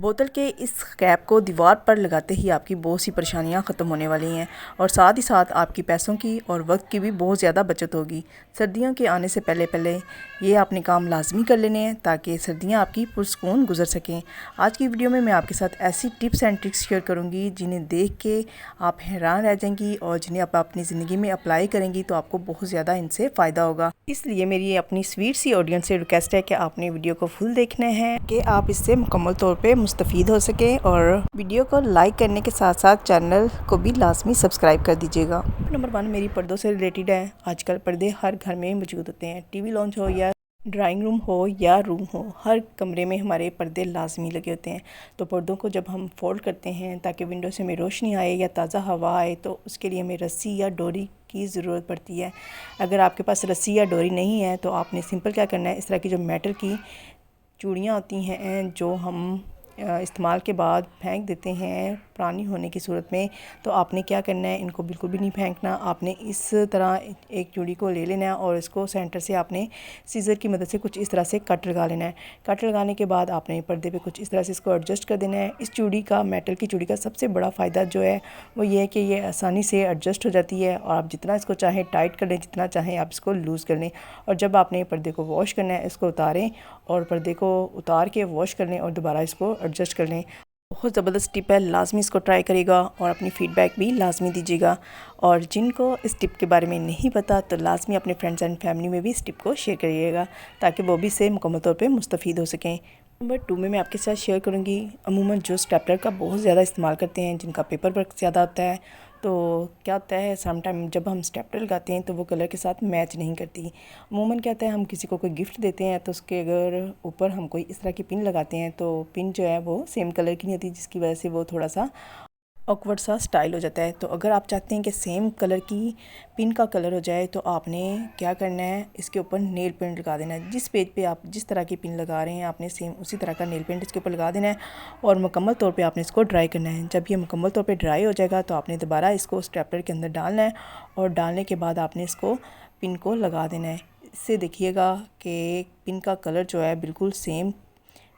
बोतल के इस कैप को दीवार पर लगाते ही आपकी बहुत सी परेशानियां ख़त्म होने वाली हैं और साथ ही साथ आपकी पैसों की और वक्त की भी बहुत ज़्यादा बचत होगी। सर्दियों के आने से पहले पहले ये आपने काम लाजमी कर लेने हैं ताकि सर्दियां आपकी पुरसकून गुजर सकें। आज की वीडियो में मैं आपके साथ ऐसी टिप्स एंड ट्रिक्स शेयर करूँगी जिन्हें देख के आप हैरान रह जाएंगी और जिन्हें आप अपनी ज़िंदगी में अप्लाई करेंगी तो आपको बहुत ज़्यादा इनसे फ़ायदा होगा। इसलिए मेरी अपनी स्वीट सी ऑडियंस से रिक्वेस्ट है कि आपने वीडियो को फुल देखना है कि आप इससे मुकम्मल तौर पे मुस्तफ़ीद हो सके और वीडियो को लाइक करने के साथ साथ चैनल को भी लाजमी सब्सक्राइब कर दीजिएगा। नंबर 1 मेरी पर्दों से रिलेटेड है। आजकल पर्दे हर घर में मौजूद होते हैं। टीवी लॉन्च हो या ड्राइंग रूम हो या रूम हो, हर कमरे में हमारे पर्दे लाजमी लगे होते हैं। तो पर्दों को जब हम फोल्ड करते हैं ताकि विंडो से हमें रोशनी आए या ताज़ा हवा आए तो उसके लिए हमें रस्सी या डोरी की ज़रूरत पड़ती है। अगर आपके पास रस्सी या डोरी नहीं है तो आपने सिंपल क्या करना है, इस तरह की जो मेटल की चूड़ियाँ होती हैं जो हम इस्तेमाल के बाद फेंक देते हैं पुरानी होने की सूरत में, तो आपने क्या करना है, इनको बिल्कुल भी नहीं फेंकना। आपने इस तरह एक चूड़ी को ले लेना है और इसको सेंटर से आपने सीज़र की मदद से कुछ इस तरह से कट लगा लेना है। कट लगाने के बाद आपने पर्दे पे कुछ इस तरह से इसको एडजस्ट कर देना है। इस चूड़ी का, मेटल की चूड़ी का सबसे बड़ा फ़ायदा जो है वो ये है कि ये आसानी से एडजस्ट हो जाती है और आप जितना इसको चाहें टाइट कर लें, जितना चाहें आप इसको लूज़ कर लें। और जब आपने पर्दे को वॉश करना है, इसको उतारें और पर्दे को उतार के वॉश कर लें और दोबारा इसको एडजस्ट कर लें। बहुत ज़बरदस्त टिप है, लाजमी इसको ट्राई करिएगा और अपनी फ़ीडबैक भी लाजमी दीजिएगा। और जिनको इस टिप के बारे में नहीं पता तो लाजमी अपने फ्रेंड्स एंड फैमिली में भी इस टिप को शेयर करिएगा ताकि वो भी इससे मुकम्मल तौर पे मुस्तफ़ीद हो सकें। नंबर 2 में मैं आपके साथ शेयर करूँगी, अमूमन जो स्टेपलर का बहुत ज़्यादा इस्तेमाल करते हैं, जिनका पेपर वर्क ज़्यादा होता है, तो क्या होता है सम टाइम जब हम स्टेपलर लगाते हैं तो वो कलर के साथ मैच नहीं करती। अमूमन क्या होता है, हम किसी को कोई गिफ्ट देते हैं तो उसके अगर ऊपर हम कोई इस तरह की पिन लगाते हैं तो पिन जो है वो सेम कलर की नहीं होती, जिसकी वजह से वो थोड़ा सा ऑकवर्ड सा स्टाइल हो जाता है। तो अगर आप चाहते हैं कि सेम कलर की पिन का कलर हो जाए तो आपने क्या करना है, इसके ऊपर नेल पेंट लगा देना है। जिस पेज पे आप जिस तरह की पिन लगा रहे हैं आपने सेम उसी तरह का नेल पेंट इसके ऊपर लगा देना है और मुकम्मल तौर पे आपने इसको ड्राई करना है। जब ये मुकम्मल तौर पे ड्राई हो जाएगा तो आपने दोबारा इसको स्टेपलर के अंदर डालना है और डालने के बाद आपने इसको पिन को लगा देना है। इससे देखिएगा कि पिन का कलर जो है बिल्कुल सेम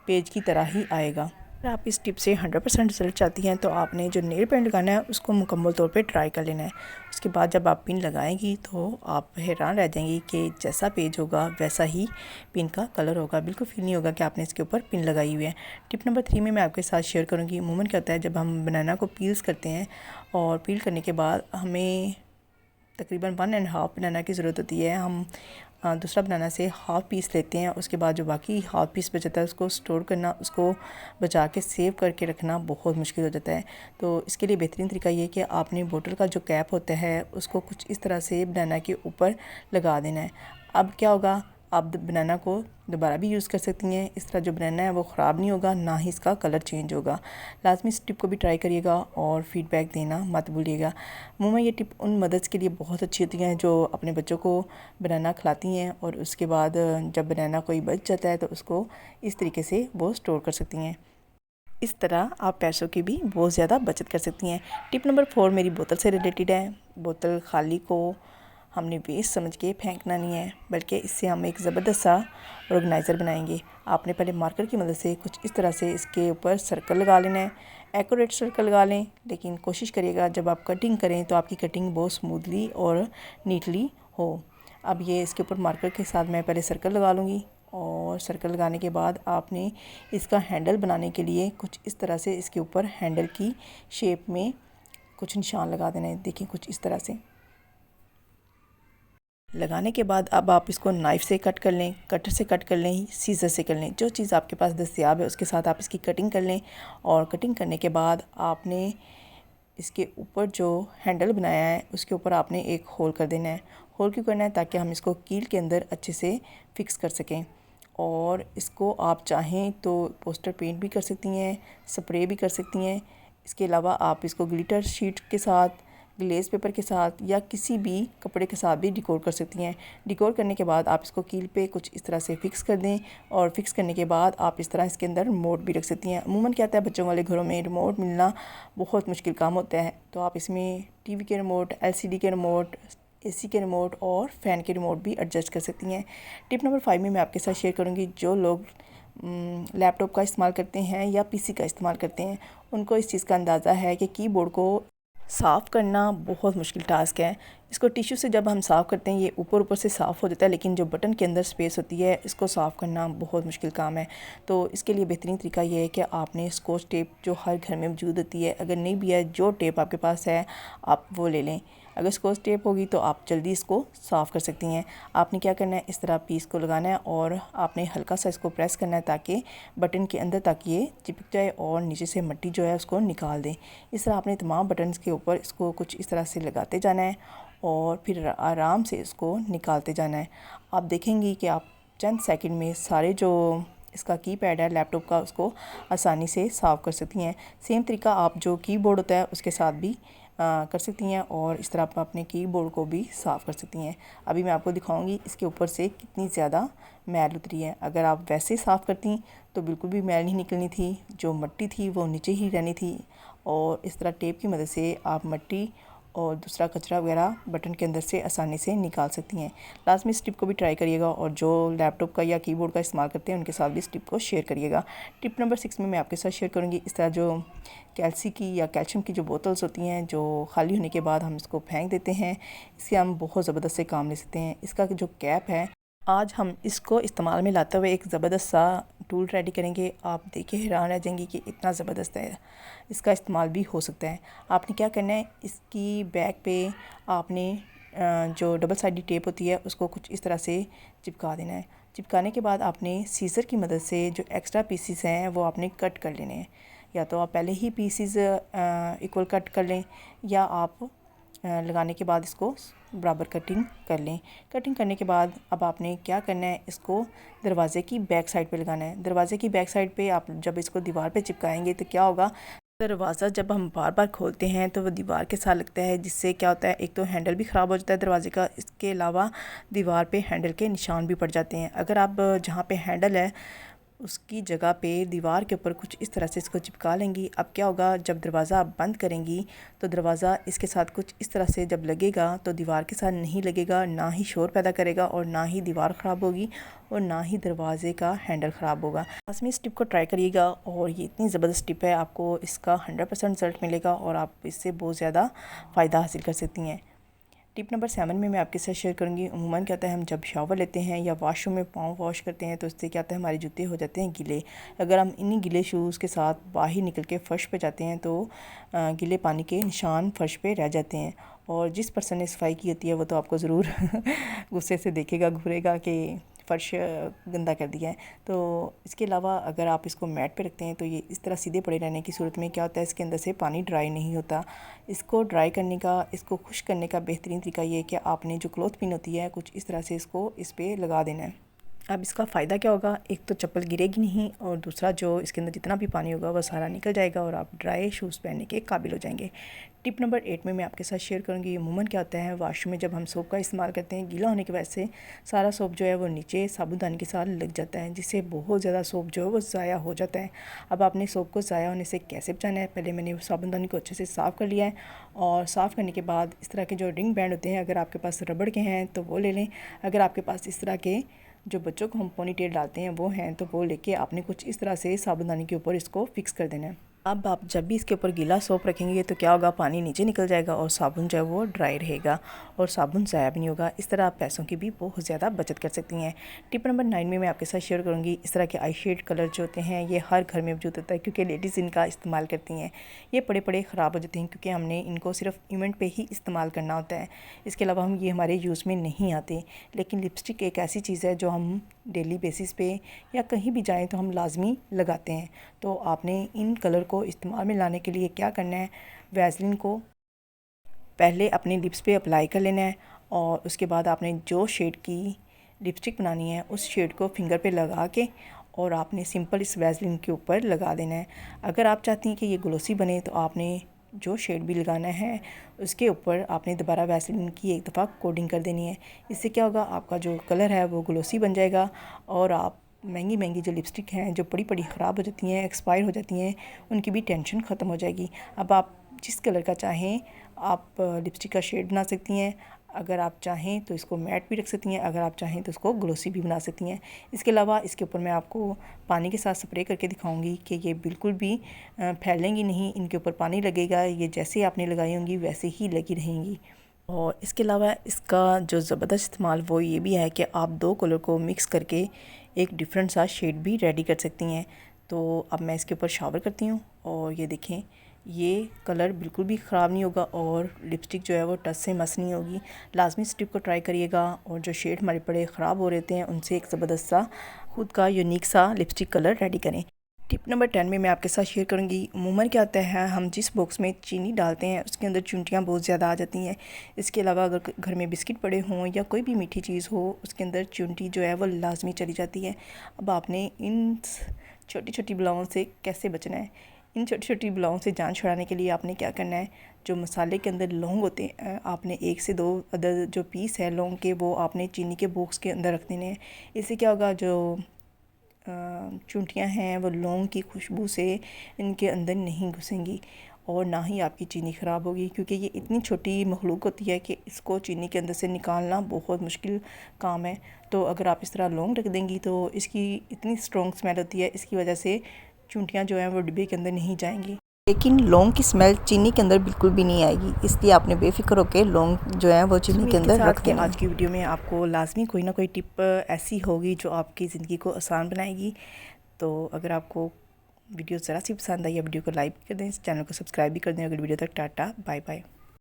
पेज की तरह ही आएगा। अगर आप इस टिप से 100% रिजल्ट चाहती हैं तो आपने जो नेल पेंट लगाना है उसको मुकम्मल तौर पे ट्राई कर लेना है। उसके बाद जब आप पिन लगाएंगी तो आप हैरान रह जाएंगी कि जैसा पेज होगा वैसा ही पिन का कलर होगा। बिल्कुल फील नहीं होगा कि आपने इसके ऊपर पिन लगाई हुई है। टिप नंबर 3 में मैं आपके साथ शेयर करूँगी, अमूमन क्या होता है जब हम बनाना को पील्स करते हैं और पील करने के बाद हमें तकरीबन 1.5 बनाना की ज़रूरत होती है। हम दूसरा बनाना से हाफ़ पीस लेते हैं, उसके बाद जो बाकी हाफ़ पीस बचता है उसको स्टोर करना, उसको बचा के सेव करके रखना बहुत मुश्किल हो जाता है। तो इसके लिए बेहतरीन तरीका ये है कि आपने बोतल का जो कैप होता है उसको कुछ इस तरह से बनाना के ऊपर लगा देना है। अब क्या होगा, आप बनाना को दोबारा भी यूज़ कर सकती हैं। इस तरह जो बनाना है वो ख़राब नहीं होगा, ना ही इसका कलर चेंज होगा। लाजमी इस टिप को भी ट्राई करिएगा और फ़ीडबैक देना मत भूलिएगा। मुझे ये टिप उन मदर्स के लिए बहुत अच्छी होती हैं जो अपने बच्चों को बनाना खिलाती हैं और उसके बाद जब बनाना कोई बच जाता है तो उसको इस तरीके से वो स्टोर कर सकती हैं। इस तरह आप पैसों की भी बहुत ज़्यादा बचत कर सकती हैं। टिप नंबर 4 मेरी बोतल से रिलेटेड है। बोतल खाली को हमने वेस्ट समझ के फेंकना नहीं है, बल्कि इससे हम एक ज़बरदस्त सा ऑर्गेनाइज़र बनाएंगे। आपने पहले मार्कर की मदद से कुछ इस तरह से इसके ऊपर सर्कल लगा लेना है। एक्यूरेट सर्कल लगा लें, लेकिन कोशिश करिएगा जब आप कटिंग करें तो आपकी कटिंग बहुत स्मूथली और नीटली हो। अब ये इसके ऊपर मार्कर के साथ मैं पहले सर्कल लगा लूँगी और सर्कल लगाने के बाद आपने इसका हैंडल बनाने के लिए कुछ इस तरह से इसके ऊपर हैंडल की शेप में कुछ निशान लगा देना है। देखिए कुछ इस तरह से लगाने के बाद अब आप इसको नाइफ़ से कट कर लें, कटर से कट कर लें, सीज़र से कर लें, जो चीज़ आपके पास दस्तयाब है उसके साथ आप इसकी कटिंग कर लें। और कटिंग करने के बाद आपने इसके ऊपर जो हैंडल बनाया है उसके ऊपर आपने एक होल कर देना है। होल क्यों करना है, ताकि हम इसको कील के अंदर अच्छे से फिक्स कर सकें। और इसको आप चाहें तो पोस्टर पेंट भी कर सकती हैं, स्प्रे भी कर सकती हैं। इसके अलावा आप इसको ग्लिटर शीट के साथ, ग्लेज़ पेपर के साथ या किसी भी कपड़े के साथ भी डिकोर कर सकती हैं। डिकोर करने के बाद आप इसको कील पे कुछ इस तरह से फिक्स कर दें और फिक्स करने के बाद आप इस तरह इसके अंदर रिमोट भी रख सकती हैं। अमूमन क्या होता है बच्चों वाले घरों में रिमोट मिलना बहुत मुश्किल काम होता है, तो आप इसमें टीवी के रिमोट, एलसीडी के रिमोट, एसी के रिमोट और फ़ैन के रिमोट भी एडजस्ट कर सकती हैं। टिप नंबर 5 में मैं आपके साथ शेयर करूँगी, जो लोग लैपटॉप का इस्तेमाल करते हैं या पीसी का इस्तेमाल करते हैं, उनको इस चीज़ का अंदाज़ा है कि कीबोर्ड को साफ़ करना बहुत मुश्किल टास्क है। इसको टिश्यू से जब हम साफ़ करते हैं ये ऊपर ऊपर से साफ़ हो जाता है, लेकिन जो बटन के अंदर स्पेस होती है इसको साफ़ करना बहुत मुश्किल काम है। तो इसके लिए बेहतरीन तरीका ये है कि आपने स्कॉच टेप जो हर घर में मौजूद होती है, अगर नहीं भी है जो टेप आपके पास है आप वो ले लें। अगर स्कॉच टेप होगी तो आप जल्दी इसको साफ़ कर सकती हैं। आपने क्या करना है, इस तरह पीस को लगाना है और आपने हल्का सा इसको प्रेस करना है ताकि बटन के अंदर तक ये चिपक जाए और नीचे से मिट्टी जो है उसको निकाल दें। इस तरह आपने तमाम बटन्स के ऊपर इसको कुछ इस तरह से लगाते जाना है और फिर आराम से इसको निकालते जाना है। आप देखेंगी कि आप चंद सेकंड में सारे जो इसका कीपैड है लैपटॉप का उसको आसानी से साफ़ कर सकती हैं। सेम तरीका आप जो कीबोर्ड होता है उसके साथ भी कर सकती हैं और इस तरह आप अपने कीबोर्ड को भी साफ़ कर सकती हैं। अभी मैं आपको दिखाऊंगी इसके ऊपर से कितनी ज़्यादा मैल उतरी है। अगर आप वैसे साफ़ करती तो बिल्कुल भी मैल नहीं निकलनी थी, जो मिट्टी थी वो नीचे ही रहनी थी। और इस तरह टेप की मदद से आप मिट्टी और दूसरा कचरा वगैरह बटन के अंदर से आसानी से निकाल सकती हैं। लास्ट में इस टिप को भी ट्राई करिएगा और जो लैपटॉप का या कीबोर्ड का इस्तेमाल करते हैं उनके साथ भी इस टिप को शेयर करिएगा। टिप नंबर 6 में मैं आपके साथ शेयर करूँगी इस तरह जो कैल्सी की या कैल्शियम की जो बोतल्स होती हैं जो खाली होने के बाद हम इसको फेंक देते हैं, इससे हम बहुत ज़बरदस्त से काम ले सकते हैं। इसका जो कैप है आज हम इसको इस्तेमाल में लाते हुए एक ज़बरदस्त सा टूल रेडी करेंगे। आप देखिए हैरान रह जाएंगी कि इतना ज़बरदस्त है, इसका इस्तेमाल भी हो सकता है। आपने क्या करना है, इसकी बैक पे आपने जो डबल साइडेड टेप होती है उसको कुछ इस तरह से चिपका देना है। चिपकाने के बाद आपने सीज़र की मदद से जो एक्स्ट्रा पीसीस हैं वो आपने कट कर लेने हैं। या तो आप पहले ही पीसीस इक्वल कट कर लें या आप लगाने के बाद इसको बराबर कटिंग कर लें। कटिंग करने के बाद अब आपने क्या करना है, इसको दरवाज़े की बैक साइड पे लगाना है। दरवाज़े की बैक साइड पे आप जब इसको दीवार पे चिपकाएंगे तो क्या होगा, दरवाज़ा जब हम बार बार खोलते हैं तो वो दीवार के साथ लगता है, जिससे क्या होता है एक तो हैंडल भी ख़राब हो जाता है दरवाजे का, इसके अलावा दीवार पे हैंडल के निशान भी पड़ जाते हैं। अगर आप जहाँ पे हैंडल है उसकी जगह पे दीवार के ऊपर कुछ इस तरह से इसको चिपका लेंगी। अब क्या होगा, जब दरवाज़ा आप बंद करेंगी तो दरवाज़ा इसके साथ कुछ इस तरह से जब लगेगा तो दीवार के साथ नहीं लगेगा, ना ही शोर पैदा करेगा और ना ही दीवार ख़राब होगी और ना ही दरवाज़े का हैंडल ख़राब होगा। लास्ट में इस टिप को ट्राई करिएगा और ये इतनी ज़बरदस्त टिप है, आपको इसका 100% रिज़ल्ट मिलेगा और आप इससे बहुत ज़्यादा फ़ायदा हासिल कर सकती हैं। टिप नंबर 7 में मैं आपके साथ शेयर करूँगी। उम्मन क्या होता है, हम जब शावर लेते हैं या वॉशरूम में पाँव वॉश करते हैं तो उससे क्या होता है हमारे जूते हो जाते हैं गीले। अगर हम इन्हीं गीले शूज़ के साथ बाहर निकल के फ़र्श पे जाते हैं तो गीले पानी के निशान फ़र्श पे रह जाते हैं और जिस पर्सन ने सफाई की होती है वो तो आपको ज़रूर गुस्से से देखेगा, घूरेगा कि फ़र्श गंदा कर दिया है। तो इसके अलावा अगर आप इसको मैट पे रखते हैं तो ये इस तरह सीधे पड़े रहने की सूरत में क्या होता है, इसके अंदर से पानी ड्राई नहीं होता। इसको ड्राई करने का, इसको खुश्क करने का बेहतरीन तरीका ये है कि आपने जो क्लॉथ पिन होती है कुछ इस तरह से इसको इस पर लगा देना है। अब इसका फ़ायदा क्या होगा, एक तो चप्पल गिरेगी नहीं और दूसरा जो इसके अंदर जितना भी पानी होगा वह सारा निकल जाएगा और आप ड्राई शूज़ पहनने के काबिल हो जाएंगे। टिप नंबर 8 में मैं आपके साथ शेयर करूँगी। अमूमन क्या होता है, वाशरूम में जब हम सोप का इस्तेमाल करते हैं गीला होने की वजह से सारा सोप जो है वो नीचे साबुनदानी के साथ लग जाता है, जिससे बहुत ज़्यादा सोप जो है वो ज़ाया हो जाता है। अब आपने सोप को ज़ाया होने से कैसे बचाना है, पहले मैंने साबुनदानी को अच्छे से साफ़ कर लिया है और साफ़ करने के बाद इस तरह के जो रिंग बैंड होते हैं, अगर आपके पास रबड़ के हैं तो वो ले लें। अगर आपके पास इस तरह के जो बच्चों को हम पोनी टेल डालते हैं वो हैं तो वो लेके आपने कुछ इस तरह से साबुनदानी के ऊपर इसको फिक्स कर देना है। अब आप जब भी इसके ऊपर गीला सोप रखेंगे तो क्या होगा, पानी नीचे निकल जाएगा और साबुन जो है वो ड्राई रहेगा और साबुन ज़ाया भी नहीं होगा। इस तरह आप पैसों की भी बहुत ज़्यादा बचत कर सकती हैं। टिप नंबर 9 में मैं आपके साथ शेयर करूँगी। इस तरह के आई शेड कलर जो होते हैं ये हर घर में मौजूद होता है क्योंकि लेडीज़ इनका इस्तेमाल करती हैं। ये पड़े पड़े ख़राब हो जाते हैं क्योंकि हमने इनको सिर्फ इवेंट पे ही इस्तेमाल करना होता है, इसके अलावा हम ये हमारे यूज़ में नहीं आते। लेकिन लिपस्टिक एक ऐसी चीज़ है जो हम डेली बेसिस पे या कहीं भी जाएं तो हम लाजमी लगाते हैं। तो आपने इन कलर को इस्तेमाल में लाने के लिए क्या करना है, वैसलीन को पहले अपने लिप्स पे अप्लाई कर लेना है और उसके बाद आपने जो शेड की लिपस्टिक बनानी है उस शेड को फिंगर पे लगा के और आपने सिंपल इस वैसलीन के ऊपर लगा देना है। अगर आप चाहती हैं कि ये ग्लोसी बने तो आपने जो शेड भी लगाना है उसके ऊपर आपने दोबारा वैसलीन की एक दफ़ा कोटिंग कर देनी है। इससे क्या होगा, आपका जो कलर है वो ग्लोसी बन जाएगा और आप महंगी महंगी जो लिपस्टिक हैं जो बड़ी बड़ी ख़राब हो जाती हैं, एक्सपायर हो जाती हैं, उनकी भी टेंशन ख़त्म हो जाएगी। अब आप जिस कलर का चाहें आप लिपस्टिक का शेड बना सकती हैं। अगर आप चाहें तो इसको मैट भी रख सकती हैं, अगर आप चाहें तो इसको ग्लोसी भी बना सकती हैं। इसके अलावा इसके ऊपर मैं आपको पानी के साथ स्प्रे करके दिखाऊंगी कि ये बिल्कुल भी फैलेंगी नहीं, इनके ऊपर पानी लगेगा, ये जैसे आपने लगाई होंगी वैसे ही लगी रहेंगी। और इसके अलावा इसका जो ज़बरदस्त इस्तेमाल वो ये भी है कि आप 2 कलर को मिक्स करके एक डिफरेंट सा शेड भी रेडी कर सकती हैं। तो अब मैं इसके ऊपर शावर करती हूँ और ये देखें, ये कलर बिल्कुल भी ख़राब नहीं होगा और लिपस्टिक जो है वो टच से मस नहीं होगी। लाजमी इस टिप को ट्राई करिएगा और जो शेड हमारे पड़े ख़राब हो रहे हैं उनसे एक ज़बरदस्त सा खुद का यूनिक सा लिपस्टिक कलर रेडी करें। टिप नंबर 10 में मैं आपके साथ शेयर करूंगी। अमूमन क्या होता है, हम जिस बॉक्स में चीनी डालते हैं उसके अंदर चुंटियाँ बहुत ज़्यादा आ जाती हैं। इसके अलावा अगर घर में बिस्किट पड़े हों या कोई भी मीठी चीज़ हो उसके अंदर चुंटी जो है वो लाजमी चली जाती है। अब आपने इन छोटी छोटी बलाओं से कैसे बचना है? इन छोटी छोटी बलाओं से जान छुड़ाने के लिए आपने क्या करना है, जो मसाले के अंदर लौंग होते हैं आपने 1 से 2 अदद जो पीस है लौंग के वो आपने चीनी के बॉक्स के अंदर रख देने हैं। इससे क्या होगा, जो चुंटियाँ हैं वो लौंग की खुशबू से इनके अंदर नहीं घुसेंगी और ना ही आपकी चीनी ख़राब होगी, क्योंकि ये इतनी छोटी मखलूक होती है कि इसको चीनी के अंदर से निकालना बहुत मुश्किल काम है। तो अगर आप इस तरह लौंग रख देंगी तो इसकी इतनी स्ट्रॉन्ग स्मेल होती है, इसकी वजह से चुंटियाँ जो हैं वो डिब्बे के अंदर नहीं जाएंगी। लेकिन लौंग की स्मेल चीनी के अंदर बिल्कुल भी नहीं आएगी, इसलिए आपने बेफिक्र होकर लौंग जो है वो चीनी के अंदर रख देना। आज की वीडियो में आपको लाजमी कोई ना कोई टिप ऐसी होगी जो आपकी ज़िंदगी को आसान बनाएगी। तो अगर आपको वीडियो ज़रा सी पसंद आई या वीडियो को लाइक कर दें, इस चैनल को सब्सक्राइब भी कर दें। अगर वीडियो तक टाटा बाय बाय।